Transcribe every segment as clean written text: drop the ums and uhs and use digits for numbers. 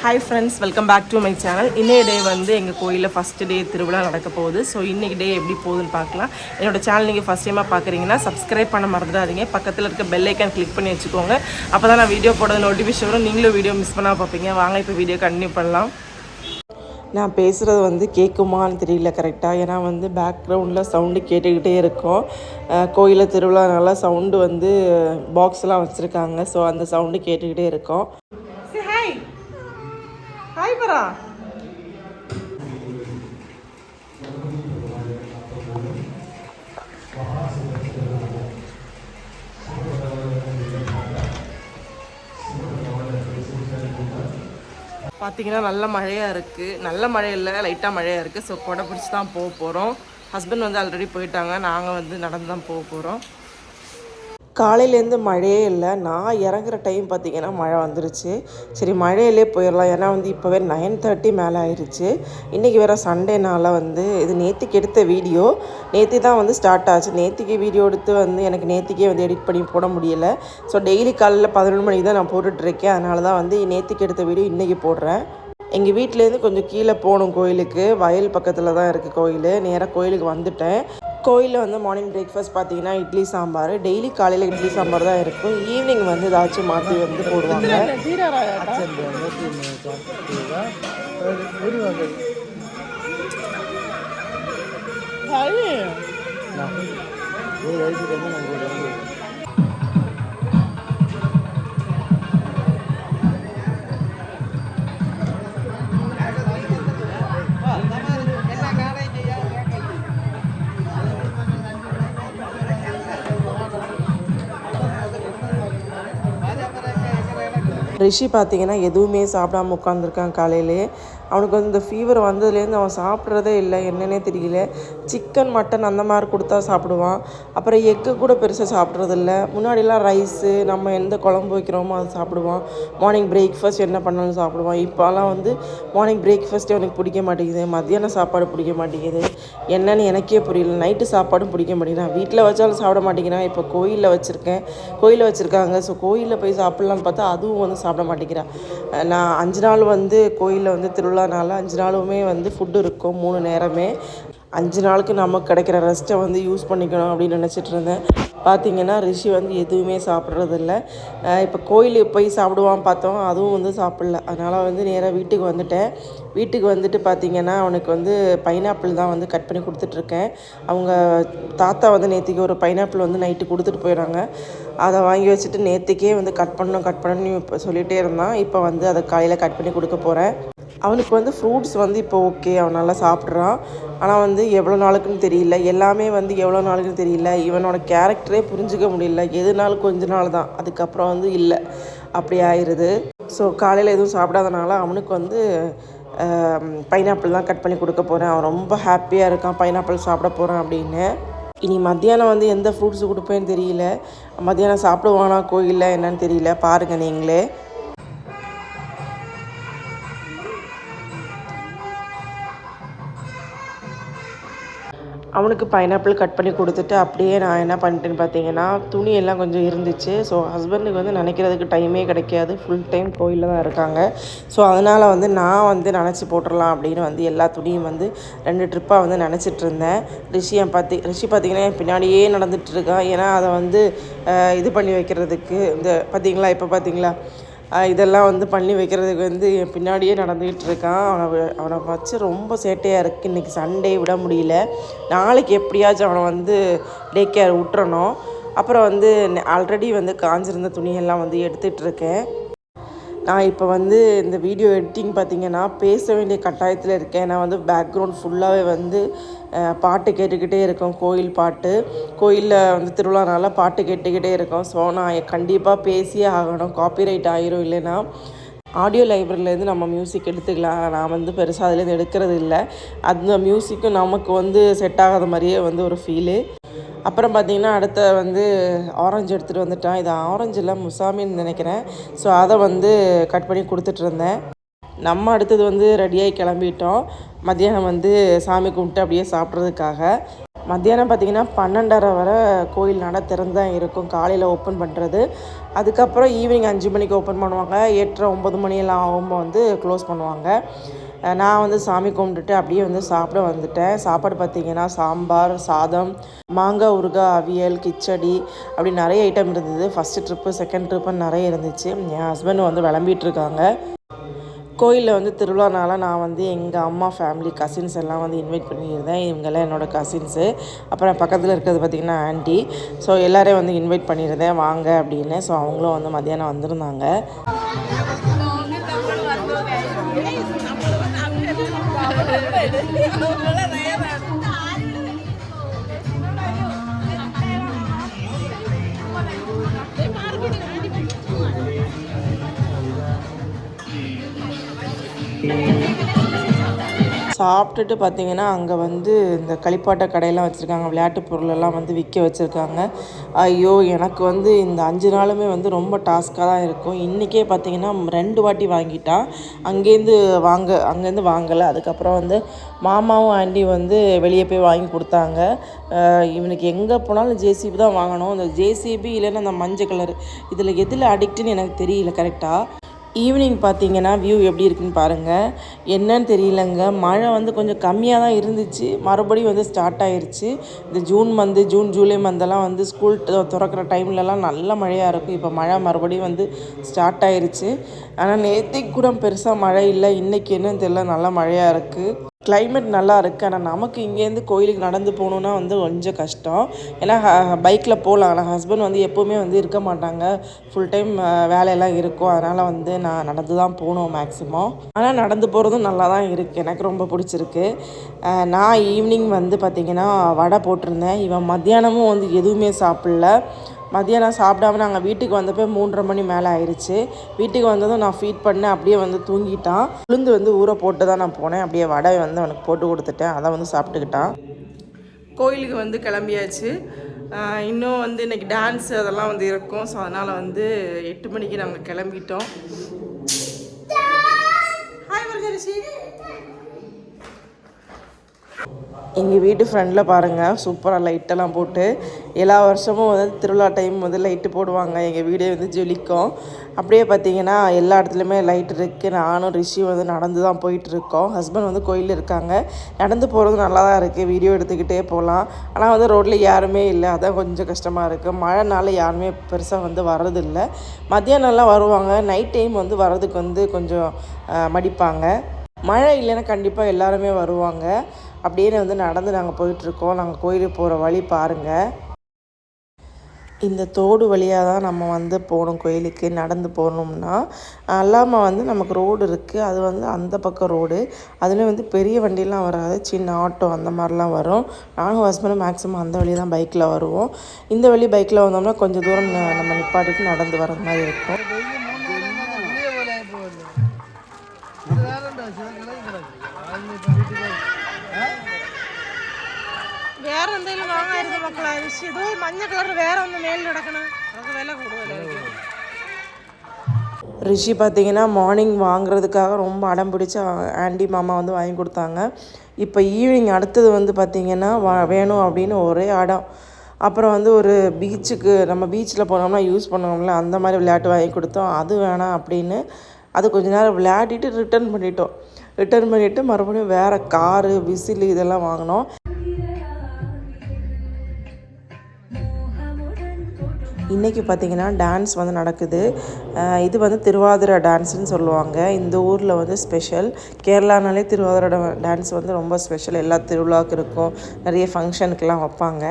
Hi friends, welcome back to my channel. இன்றைய day வந்து எங்கள் கோயிலில் ஃபஸ்ட்டு டே திருவிழா நடக்க போகுது. ஸோ இன்றைக்கி டே எப்படி போகுதுன்னு பார்க்கலாம். என்னோடய சேனல் நீங்கள் ஃபஸ்ட் டைமாக பார்க்குறீங்கன்னா சப்ஸ்கிரைப் பண்ண மறந்துடாதீங்க. பக்கத்தில் இருக்க பெல் ஐக்கான் கிளிக் பண்ணி வச்சுக்கோங்க. அப்போ தான் நான் வீடியோ போடுறது நோட்டிஃபிகேஷன் வரும். நீங்களும் வீடியோ மிஸ் பண்ணால் பார்ப்பீங்க. வாங்க இப்போ வீடியோ கண்டினியூ பண்ணலாம். நான் பேசுகிறது வந்து கேட்குமான்னு தெரியல கரெக்டாக, ஏன்னா வந்து பேக்ரவுண்டில் சவுண்டு கேட்டுக்கிட்டே இருக்கும். கோயிலில் திருவிழானால சவுண்டு வந்து பாக்ஸ்லாம் வச்சுருக்காங்க. ஸோ அந்த சவுண்டு கேட்டுக்கிட்டே இருக்கும். ஹாய் பரா. பார்த்தீங்கன்னா நல்ல மழையாக இருக்குது. நல்ல மழை இல்லை, லைட்டாக மழையாக இருக்குது. ஸோ கொடை பிடிச்சி தான் போக போகிறோம். ஹஸ்பண்ட் வந்து ஆல்ரெடி போயிட்டாங்க. நாங்கள் வந்து நடந்து தான் போக போகிறோம். காலையிலேருந்து மழையே இல்லை. நான் இறங்குற டைம் பார்த்திங்கன்னா மழை வந்துருச்சு. சரி மழையிலே போயிடலாம், ஏன்னா வந்து இப்போவே 9:30 மேலே ஆயிடுச்சு. இன்றைக்கி வேறு சண்டேனால் வந்து இது நேற்றுக்கு எடுத்த வீடியோ. நேற்று தான் வந்து ஸ்டார்ட் ஆச்சு. நேற்றுக்கு வீடியோ எடுத்து வந்து எனக்கு நேற்றுக்கே வந்து எடிட் பண்ணி போட முடியலை. ஸோ டெய்லி காலையில் 11 மணிக்கு தான் நான் போட்டுட்ருக்கேன். அதனால தான் வந்து நேற்றுக்கு எடுத்த வீடியோ இன்றைக்கி போடுறேன். எங்கள் வீட்டிலேருந்து கொஞ்சம் கீழே போகணும் கோயிலுக்கு. வயல் பக்கத்தில் தான் இருக்குது கோயில். நேராக கோயிலுக்கு வந்துட்டேன். கோயிலில் வந்து மார்னிங் பிரேக்ஃபாஸ்ட் பார்த்தீங்கன்னா இட்லி சாம்பார். டெய்லி காலையில் இட்லி சாம்பார் தான் இருக்கும். ஈவினிங் வந்து ஏதாச்சும் மாற்றி வந்து போடுவாங்க. ரிஷி பார்த்திங்கன்னா எதுவுமே சாப்பிடாமல் உட்காந்துருக்கான் காலையிலே. அவனுக்கு வந்து இந்த ஃபீவர் வந்ததுலேருந்து அவன் சாப்பிட்றதே இல்லை, என்னன்னே தெரியல. சிக்கன் மட்டன் அந்த மாதிரி கொடுத்தா சாப்பிடுவான். அப்புறம் எக்கு கூட பெருசாக சாப்பிட்றதில்ல. முன்னாடிலாம் ரைஸு நம்ம எந்த குழம்பு வைக்கிறோமோ அதை சாப்பிடுவான். மார்னிங் பிரேக்ஃபாஸ்ட் என்ன பண்ணாலும் சாப்பிடுவான். இப்போலாம் வந்து மார்னிங் பிரேக்ஃபாஸ்ட்டே அவனுக்கு பிடிக்க மாட்டேங்குது. மத்தியான சாப்பாடு பிடிக்க மாட்டேங்குது. என்னன்னு எனக்கே புரியல. நைட்டு சாப்பாடும் பிடிக்க மாட்டேங்குது. வீட்டில் வச்சாலும் சாப்பிட மாட்டேங்கிறான். இப்போ கோயிலில் வச்சுருக்காங்க. ஸோ கோயிலில் போய் சாப்பிட்லான்னு பார்த்தா அதுவும் வந்து சாப்பிட மாட்டேங்கிறான். நான் 5 நாள் வந்து கோயிலில் வந்து திருவிழானால 5 நாளுமே வந்து ஃபுட்டு இருக்கும் 3 நேரமே. 5 நாளுக்கு நமக்கு கிடைக்கிற ரெஸ்ட்டை வந்து யூஸ் பண்ணிக்கணும் அப்படின்னு நினச்சிட்டு இருந்தேன். பார்த்திங்கன்னா ரிஷி வந்து எதுவுமே சாப்பிட்றதில்ல. இப்போ கோயிலுக்கு போய் சாப்பிடுவான்னு பார்த்தோம், அதுவும் வந்து சாப்பிடல. அதனால் வந்து நேராக வீட்டுக்கு வந்துட்டேன். வீட்டுக்கு வந்துட்டு பார்த்திங்கன்னா அவனுக்கு வந்து பைனாப்பிள் தான் வந்து கட் பண்ணி கொடுத்துட்ருக்கேன். அவங்க தாத்தா வந்து நேற்றுக்கு ஒரு பைனாப்பிள் வந்து நைட்டு கொடுத்துட்டு போயிடுறாங்க. அதை வாங்கி வச்சுட்டு நேற்றுக்கே வந்து கட் பண்ணணும்னு இப்போ சொல்லிகிட்டே இருந்தான். இப்போ வந்து அதை காலையில் கட் பண்ணி கொடுக்க போகிறேன். அவனுக்கு வந்து ஃப்ரூட்ஸ் வந்து இப்போ ஓகே, அவன் நல்லா சாப்பிட்றான். ஆனால் வந்து எவ்வளோ நாளுக்குன்னு தெரியல. எல்லாமே வந்து எவ்வளோ நாளுக்குன்னு தெரியல. இவனோட கேரக்டரே புரிஞ்சிக்க முடியல. எதுனாலும் கொஞ்ச நாள் தான், அதுக்கப்புறம் வந்து இல்லை, அப்படி ஆயிடுது. ஸோ காலையில் எதுவும் சாப்பிடாதனால அவனுக்கு வந்து பைனாப்பிள் தான் கட் பண்ணி கொடுக்க போகிறேன். அவன் ரொம்ப ஹாப்பியாக இருக்கான் பைனாப்பிள் சாப்பிட போகிறான் அப்படின்னு. இனி மத்தியானம் வந்து எந்த ஃப்ரூட்ஸு கொடுப்பேன்னு தெரியல. மத்தியானம் சாப்பிடுவானா கோயிலில் என்னன்னு தெரியல. பாருங்கள் நீங்களே. அவனுக்கு பைனாப்பிள் கட் பண்ணி கொடுத்துட்டு அப்படியே நான் என்ன பண்ணிட்டேன்னு பார்த்தீங்கன்னா துணியெல்லாம் கொஞ்சம் இருந்துச்சு. ஸோ ஹஸ்பண்டுக்கு வந்து நினைக்கிறதுக்கு டைமே கிடைக்காது. ஃபுல் டைம் கோயிலில் தான் இருக்காங்க. ஸோ அதனால் வந்து நான் வந்து நினச்சி போட்டுடலாம் அப்படின்னு வந்து எல்லா துணியும் வந்து 2 ட்ரிப்பாக வந்து நினச்சிட்டு இருந்தேன். ரிஷி பார்த்திங்கன்னா என் பின்னாடியே நடந்துகிட்ருக்கான். ஏன்னா அதை வந்து இது பண்ணி வைக்கிறதுக்கு இந்த பார்த்திங்களா, இப்போ பார்த்திங்களா, இதெல்லாம் வந்து பண்ணி வைக்கிறதுக்கு வந்து என் பின்னாடியே நடந்துக்கிட்டு இருக்கான். அவனை வச்சு ரொம்ப சேட்டையாக இருக்குது. இன்றைக்கி சண்டே விட முடியல. நாளைக்கு எப்படியாச்சும் அவனை வந்து டே கேர் விட்டுறணும். அப்புறம் வந்து ஆல்ரெடி வந்து காஞ்சிருந்த துணியெல்லாம் வந்து எடுத்துகிட்ருக்கேன். நான் இப்போ வந்து இந்த வீடியோ எடிட்டிங் பார்த்திங்கன்னா பேச வேண்டிய கட்டாயத்தில் இருக்கேன். நான் வந்து பேக்ரவுண்ட் ஃபுல்லாகவே வந்து பாட்டு கேட்டுக்கிட்டே இருக்கோம். கோயில் பாட்டு, கோயிலில் வந்து திருவிழானால பாட்டு கேட்டுக்கிட்டே இருக்கோம். ஸோ நான் கண்டிப்பாக பேசியே ஆகணும், காப்பிரைட் ஆகிரும். இல்லைன்னா ஆடியோ லைப்ரரியிலேருந்து நம்ம மியூசிக் எடுத்துக்கலாம். நான் வந்து பெருசாக அதுலேருந்து எடுக்கிறது இல்லை. அந்த மியூசிக்கும் நமக்கு வந்து செட் ஆகாத மாதிரியே வந்து ஒரு ஃபீலு. அப்புறம் பார்த்திங்கன்னா அடுத்த வந்து ஆரஞ்சு எடுத்துகிட்டு வந்துட்டான். இது ஆரஞ்சில் முசாமின்னு நினைக்கிறேன். ஸோ அதை வந்து கட் பண்ணி கொடுத்துட்ருந்தேன். நம்ம அடுத்தது வந்து ரெடியாகி கிளம்பிட்டோம். மத்தியானம் வந்து சாமி கும்பிட்டு அப்படியே சாப்பிட்றதுக்காக. மத்தியானம் பார்த்திங்கன்னா 12:30 வரை கோயில் நட திறந்து தான் இருக்கும், காலையில் ஓப்பன் பண்ணுறது. அதுக்கப்புறம் ஈவினிங் 5 மணிக்கு ஓப்பன் பண்ணுவாங்க. 8:30 9 மணியெல்லாம் ஆகும்போது வந்து க்ளோஸ் பண்ணுவாங்க. நான் வந்து சாமி கும்பிட்டுட்டு அப்படியே வந்து சாப்பிட வந்துட்டேன். சாப்பாடு பார்த்திங்கன்னா சாம்பார், சாதம், மாங்காய் ஊறுகாய், அவியல், கிச்சடி அப்படி நிறைய ஐட்டம் இருந்தது. ஃபஸ்ட்டு ட்ரிப்பு, செகண்ட் ட்ரிப்புன்னு நிறைய இருந்துச்சு. என் ஹஸ்பண்ட் வந்து விளம்பிகிட்ருக்காங்க. கோயிலில் வந்து திருவிழானால நான் வந்து எங்கள் அம்மா ஃபேமிலி கசின்ஸ் எல்லாம் வந்து இன்வைட் பண்ணியிருந்தேன். இவங்கெல்லாம் என்னோடய கசின்ஸு. அப்புறம் பக்கத்தில் இருக்கிறது பார்த்திங்கன்னா ஆண்டி. ஸோ எல்லோரையும் வந்து இன்வைட் பண்ணியிருந்தேன் வாங்க அப்படின்னு. ஸோ அவங்களும் வந்து மத்தியானம் வந்திருந்தாங்க. சாப்பிட்டுட்டு பார்த்திங்கன்னா அங்கே வந்து இந்த களிப்பாட்ட கடையெல்லாம் வச்சுருக்காங்க, விளையாட்டு பொருளெல்லாம் வந்து விற்க வச்சுருக்காங்க. ஐயோ, எனக்கு வந்து இந்த 5 நாளுமே வந்து ரொம்ப டாஸ்க்காக தான் இருக்கும். இன்றைக்கே பார்த்திங்கன்னா 2 வாட்டி வாங்கிட்டான். அங்கேருந்து வாங்கலை. அதுக்கப்புறம் வந்து மாமாவும் ஆண்டி வந்து வெளியே போய் வாங்கி கொடுத்தாங்க. இவனுக்கு எங்கே போனாலும் ஜேசிபி தான் வாங்கணும். இந்த ஜேசிபி இல்லைன்னா அந்த மஞ்சள் கலர், இதில் எதில் அடிக்ட்டுன்னு எனக்கு தெரியல கரெக்டாக. ஈவினிங் பார்த்திங்கன்னா வியூ எப்படி இருக்குன்னு பாருங்கள். என்னன்னு தெரியலங்க, மழை வந்து கொஞ்சம் கம்மியாக தான் இருந்துச்சு, மறுபடியும் வந்து ஸ்டார்ட் ஆகிருச்சு. இந்த ஜூன் ஜூலை மந்தெல்லாம் வந்து ஸ்கூல் திறக்கிற டைம்லலாம் நல்ல மழையாக இருக்கும். இப்போ மழை மறுபடியும் வந்து ஸ்டார்ட் ஆகிருச்சு. ஆனால் நேற்றுக்கு கூட பெருசாக மழை இல்லை. இன்றைக்கி என்னன்னு தெரியல, நல்லா மழையாக இருக்குது. கிளைமேட் நல்லா இருக்குது. ஆனால் நமக்கு இங்கேருந்து கோயிலுக்கு நடந்து போகணுன்னா வந்து கொஞ்சம் கஷ்டம். ஏன்னா பைக்கில் போகலாம். ஆனால் ஹஸ்பண்ட் வந்து எப்போவுமே வந்து இருக்க மாட்டாங்க, ஃபுல் டைம் வேலையெல்லாம் இருக்கும். அதனால் வந்து நான் நடந்து தான் போகணும் மேக்ஸிமம். ஆனால் நடந்து போகிறதும் நல்லா தான் இருக்குது, எனக்கு ரொம்ப பிடிச்சிருக்கு. நான் ஈவினிங் வந்து பார்த்திங்கன்னா வடை போட்டிருந்தேன். இவன் மத்தியானமும் வந்து எதுவுமே சாப்பிடல. மதியானம் சாப்பிடாம நாங்கள் வீட்டுக்கு வந்தப்போ 3:30 மணி மேலே ஆயிடுச்சு. வீட்டுக்கு வந்ததும் நான் ஃபீட் பண்ணேன், அப்படியே வந்து தூங்கிட்டான். உளுந்து வந்து ஊற போட்டு தான் நான் போனேன். அப்படியே வடை வந்து அவனுக்கு போட்டு கொடுத்துட்டேன், அதை வந்து சாப்பிட்டுக்கிட்டான். கோயிலுக்கு வந்து கிளம்பியாச்சு. இன்னும் வந்து இன்றைக்கி டான்ஸு அதெல்லாம் வந்து இருக்கும். ஸோ அதனால் வந்து 8 மணிக்கு நாங்கள் கிளம்பிட்டோம். ஹாய் மருஜரிசி. எங்கள் வீட்டு ஃப்ரெண்டில் பாருங்கள், சூப்பராக லைட்டெல்லாம் போட்டு எல்லா வருஷமும் வந்து திருவிழா டைம் வந்து லைட்டு போடுவாங்க. எங்கள் வீடே வந்து ஜொலிக்கும். அப்படியே பார்த்திங்கன்னா எல்லா இடத்துலையுமே லைட் இருக்குது. நானும் ரிஷி வந்து நடந்து தான் போயிட்டுருக்கோம். ஹஸ்பண்ட் வந்து கோயிலில் இருக்காங்க. நடந்து போகிறது நல்லா தான் இருக்குது, வீடியோ எடுத்துக்கிட்டே போகலாம். ஆனால் வந்து ரோட்டில் யாருமே இல்லை, அதான் கொஞ்சம் கஷ்டமாக இருக்குது. மழைனால யாருமே பெருசாக வந்து வர்றதில்லை. மத்தியானம்லாம் வருவாங்க, நைட் டைம் வந்து வர்றதுக்கு வந்து கொஞ்சம் மடிப்பாங்க. மழை இல்லைன்னா கண்டிப்பாக எல்லாருமே வருவாங்க. அப்படியே வந்து நடந்து நாங்கள் போயிட்டுருக்கோம். நாங்கள் கோயிலுக்கு போகிற வழி பாருங்கள். இந்த தோடு வழியாக தான் நம்ம வந்து போகணும் கோயிலுக்கு. நடந்து போகணும்னா அல்லாமல் வந்து நமக்கு ரோடு இருக்குது, அது வந்து அந்த பக்கம் ரோடு. அதுலேயும் வந்து பெரிய வண்டியெலாம் வராது, சின்ன ஆட்டோ அந்த மாதிரிலாம் வரும். நானும் ஹஸ்பண்டும் மேக்ஸிமம் அந்த வழி தான் பைக்கில் வருவோம். இந்த வழி பைக்கில் வந்தோம்னா கொஞ்சம் தூரம் நம்ம நிப்பாட்டிட்டு நடந்து வர மாதிரி இருக்கும். வேற എന്തെങ്കിലും വാങ്ങായിരുന്നു മക്കളെ. ഇത് മഞ്ഞ കളർ വേറെ ഒന്ന് മേലിൽ കിടക്കണം, അതൊക്കെ വില കൂടുതലായിരിക്കും. ரிஷி பார்த்திங்கன்னா மார்னிங் வாங்குறதுக்காக ரொம்ப அடம் பிடிச்ச ஆண்டி மாமா வந்து வாங்கி கொடுத்தாங்க. இப்போ ஈவினிங் அடுத்தது வந்து பார்த்திங்கன்னா வேணும் அப்படின்னு ஒரே அடம். அப்புறம் வந்து ஒரு பீச்சுக்கு, நம்ம பீச்சில் போனோம்னா யூஸ் பண்ணுவோம்ல, அந்த மாதிரி விளையாட்டு வாங்கி கொடுத்தோம். அது வேணாம் அப்படின்னு அது கொஞ்ச நேரம் விளையாடிட்டு ரிட்டர்ன் பண்ணிவிட்டு மறுபடியும் வேறு காரு, விசில் இதெல்லாம் வாங்கினோம். இன்றைக்கி பார்த்திங்கன்னா டான்ஸ் வந்து நடக்குது. இது வந்து திருவாதிரை டான்ஸுன்னு சொல்லுவாங்க. இந்த ஊரில் வந்து ஸ்பெஷல். கேரளானாலே திருவாதிரை டான்ஸ் வந்து ரொம்ப ஸ்பெஷல். எல்லா திருவிழாவுக்கு இருக்கும், நிறைய ஃபங்க்ஷனுக்கெலாம் வைப்பாங்க.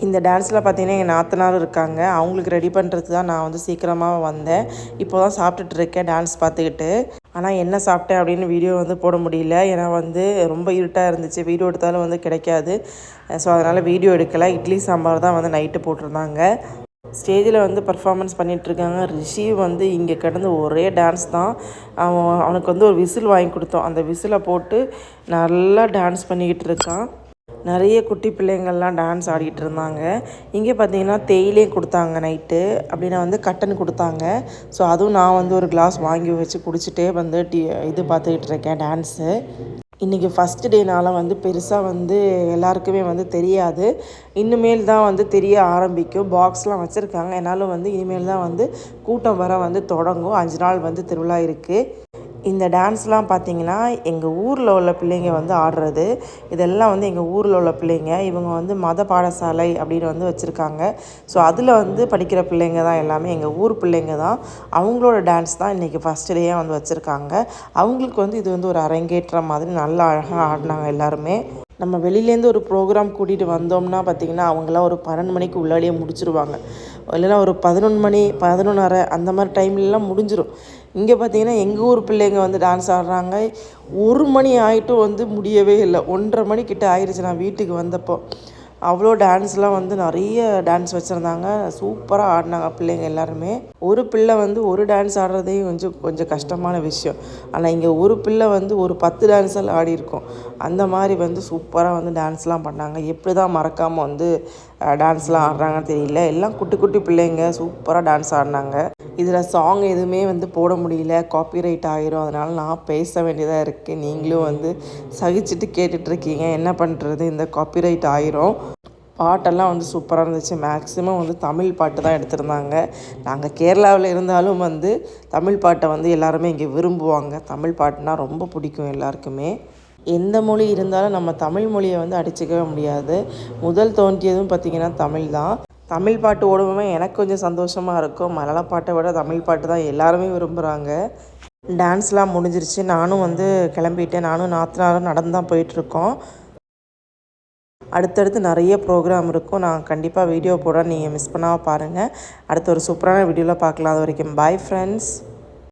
இந்த டான்ஸில் பார்த்திங்கன்னா எங்கள் நாத்தனாரும் இருக்காங்க. அவங்களுக்கு ரெடி பண்ணுறது தான் நான் வந்து சீக்கிரமாக வந்தேன். இப்போ தான் சாப்பிட்டுட்டு இருக்கேன் டான்ஸ் பார்த்துக்கிட்டு. ஆனால் என்ன சாப்பிட்டேன் அப்படின்னு வீடியோ வந்து போட முடியல, ஏன்னா வந்து ரொம்ப இருட்டாக இருந்துச்சு. வீடியோ எடுத்தாலும் வந்து கிடைக்காது. ஸோ அதனால் வீடியோ எடுக்கலை. இட்லி சாம்பார் தான் வந்து நைட்டு போட்டிருந்தாங்க. ஸ்டேஜில் வந்து பர்ஃபார்மன்ஸ் பண்ணிகிட்ருக்காங்க. ரிஷி வந்து இங்கே கிடந்து ஒரே டான்ஸ் தான். அவனுக்கு வந்து ஒரு விசில் வாங்கி கொடுத்தோம். அந்த விசிலை போட்டு நல்லா டான்ஸ் பண்ணிக்கிட்டு இருக்கான். நிறைய குட்டி பிள்ளைங்கள்லாம் டான்ஸ் ஆடிக்கிட்டு இருந்தாங்க. இங்கே பார்த்தீங்கன்னா தேயிலே கொடுத்தாங்க நைட்டு, அப்படின்னா வந்து கட்டன் கொடுத்தாங்க. ஸோ அதுவும் நான் வந்து ஒரு கிளாஸ் வாங்கி வச்சு குடிச்சிட்டே வந்து இது பார்த்துக்கிட்டு இருக்கேன் டான்ஸு. இன்றைக்கி ஃபஸ்ட்டு டேனால வந்து பெருசாக வந்து எல்லாருக்குமே வந்து தெரியாது. இனிமேல் தான் வந்து தெரிய ஆரம்பிக்கும். பாக்ஸ்லாம் வச்சுருக்காங்க. என்னாலும் வந்து இனிமேல் தான் வந்து கூட்டம் வர வந்து தொடங்கும். 5 நாள் வந்து திருவிழா இருக்குது. இந்த டான்ஸ்லாம் பார்த்திங்கன்னா எங்கள் ஊரில் உள்ள பிள்ளைங்க வந்து ஆடுறது. இதெல்லாம் வந்து எங்கள் ஊரில் உள்ள பிள்ளைங்க. இவங்க வந்து மத பாடசாலை அப்படின்னு வந்து வச்சுருக்காங்க. ஸோ அதில் வந்து படிக்கிற பிள்ளைங்க தான் எல்லாமே எங்கள் ஊர் பிள்ளைங்க தான். அவங்களோட டான்ஸ் தான் இன்றைக்கி ஃபஸ்ட்டு டேயாக வந்து வச்சுருக்காங்க. அவங்களுக்கு வந்து இது வந்து ஒரு அரங்கேற்றம் மாதிரி நல்லா அழகாக ஆடினாங்க எல்லாருமே. நம்ம வெளியிலேருந்து ஒரு ப்ரோக்ராம் கூட்டிகிட்டு வந்தோம்னா பார்த்திங்கன்னா அவங்களாம் ஒரு 12 மணிக்கு உள்ளாடியே முடிச்சிருவாங்க. இல்லைன்னா ஒரு 11 மணி 11:30 அந்த மாதிரி டைம்லலாம் முடிஞ்சிடும். இங்கே பார்த்திங்கன்னா எங்கள் ஊர் பிள்ளைங்க வந்து டான்ஸ் ஆடுறாங்க. 1 மணி ஆகிட்டும் வந்து முடியவே இல்லை. 1:30 மணிக்கிட்ட ஆயிடுச்சு நான் வீட்டுக்கு வந்தப்போ. அவ்வளோ டான்ஸ்லாம் வந்து நிறைய டான்ஸ் வச்சுருந்தாங்க. சூப்பராக ஆடினாங்க பிள்ளைங்க எல்லாருமே. ஒரு பிள்ளை வந்து ஒரு டான்ஸ் ஆடுறதே கொஞ்சம் கஷ்டமான விஷயம். ஆனால் இங்கே ஒரு பிள்ளை வந்து ஒரு 10 டான்ஸெல்லாம் ஆடியிருக்கோம். அந்த மாதிரி வந்து சூப்பராக வந்து டான்ஸ்லாம் பண்ணாங்க. எப்படி தான் மறக்காமல் வந்து டான்ஸ்லாம் ஆடுறாங்கன்னு தெரியல. எல்லாம் குட்டி குட்டி பிள்ளைங்க சூப்பராக டான்ஸ் ஆடினாங்க. இதில் சாங் எதுவுமே வந்து போட முடியல, காப்பிரைட் ஆகிரும். அதனால் நான் பேச வேண்டியதாக இருக்குது. நீங்களும் வந்து சகிச்சுட்டு கேட்டுட்ருக்கீங்க. என்ன பண்ணுறது, இந்த காப்பிரைட் ஆகிரும். பாட்டெல்லாம் வந்து சூப்பராக இருந்துச்சு. மேக்ஸிமம் வந்து தமிழ் பாட்டு தான் எடுத்திருந்தாங்க. நாங்கள் கேரளாவில் இருந்தாலும் வந்து தமிழ் பாட்டை வந்து எல்லாருமே இங்கே விரும்புவாங்க. தமிழ் பாட்டுனா ரொம்ப பிடிக்கும் எல்லாருக்குமே. எந்த மொழி இருந்தாலும் நம்ம தமிழ் மொழியை வந்து அடிச்சுக்கவே முடியாது. முதல் தோன்றியதும் பார்த்திங்கன்னா தமிழ் தான். தமிழ் பாட்டு ஓடும்போது எனக்கு கொஞ்சம் சந்தோஷமாக இருக்கும். மலையாள பாட்டை விட தமிழ் பாட்டு தான் எல்லாருமே விரும்புகிறாங்க. டான்ஸ்லாம் முடிஞ்சிருச்சு. நானும் வந்து கிளம்பிட்டேன். நானும் நாத்தனாரும் நடந்து தான் போயிட்டுருக்கோம். அடுத்தடுத்து நிறைய ப்ரோக்ராம் இருக்கும். நான் கண்டிப்பாக வீடியோ போடுறேன். நீங்கள் மிஸ் பண்ணாமல் பாருங்கள். அடுத்த ஒரு சூப்பரான வீடியோவில் பார்க்கலாம். அது வரைக்கும் பாய் ஃப்ரெண்ட்ஸ்.